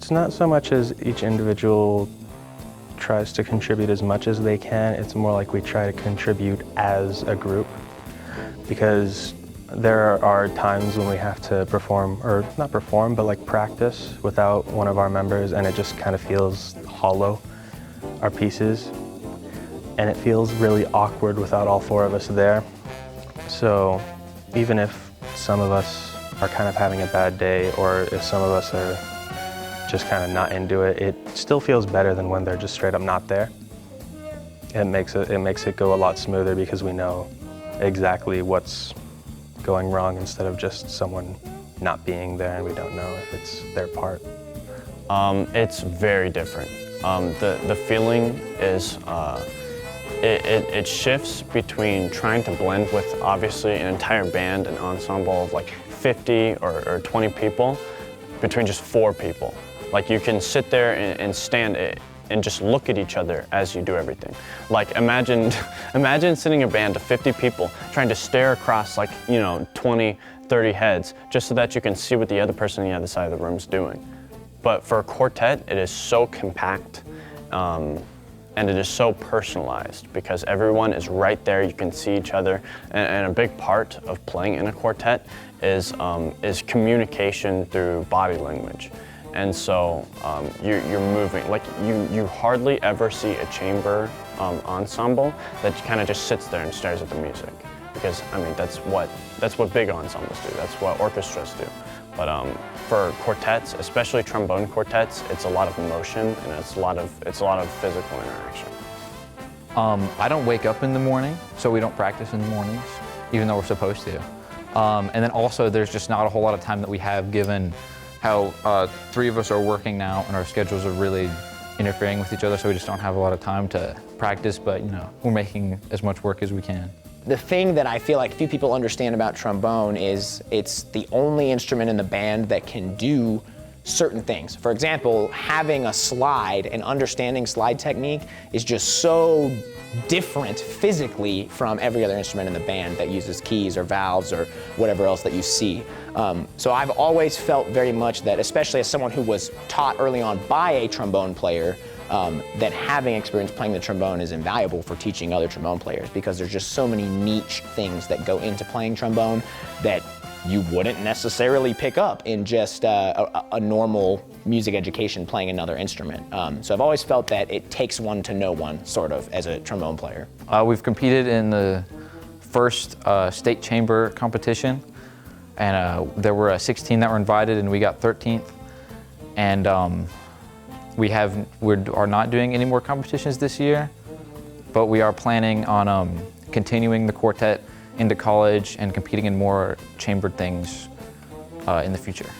It's not so much as each individual tries to contribute as much as they can. It's more like we try to contribute as a group, because there are times when we have to perform, or not perform, but like practice without one of our members, and it just kind of feels hollow, our pieces, and it feels really awkward without all four of us there. So even if some of us are kind of having a bad day, or if some of us are just kind of not into it, it still feels better than when they're just straight up not there. It makes it go a lot smoother because we know exactly what's going wrong instead of just someone not being there and we don't know if it's their part. It's very different. The feeling is, it shifts between trying to blend with obviously an entire band, an ensemble of like 50 or 20 people, between just 4 people. Like you can sit there and stand and just look at each other as you do everything. Like imagine sitting a band of 50 people trying to stare across like, 20, 30 heads just so that you can see what the other person on the other side of the room is doing. But for a quartet, it is so compact and it is so personalized because everyone is right there, you can see each other. And a big part of playing in a quartet is communication through body language. And so you're moving, like you hardly ever see a chamber ensemble that kind of just sits there and stares at the music. Because I mean, that's what big ensembles do, that's what orchestras do. But for quartets, especially trombone quartets, it's a lot of motion and it's a lot of physical interaction. I don't wake up in the morning, so we don't practice in the mornings, even though we're supposed to. And then also there's just not a whole lot of time that we have given how 3 of us are working now and our schedules are really interfering with each other, so we just don't have a lot of time to practice, but we're making as much work as we can. The thing that I feel like few people understand about trombone is it's the only instrument in the band that can do certain things. For example, having a slide and understanding slide technique is just so different physically from every other instrument in the band that uses keys or valves or whatever else that you see. So I've always felt very much that, especially as someone who was taught early on by a trombone player, that having experience playing the trombone is invaluable for teaching other trombone players, because there's just so many niche things that go into playing trombone that you wouldn't necessarily pick up in just a normal music education playing another instrument. So I've always felt that it takes one to know one, sort of, as a trombone player. We've competed in the first state chamber competition, and there were 16 that were invited, and we got 13th. And we are not doing any more competitions this year, but we are planning on continuing the quartet into college and competing in more chambered things in the future.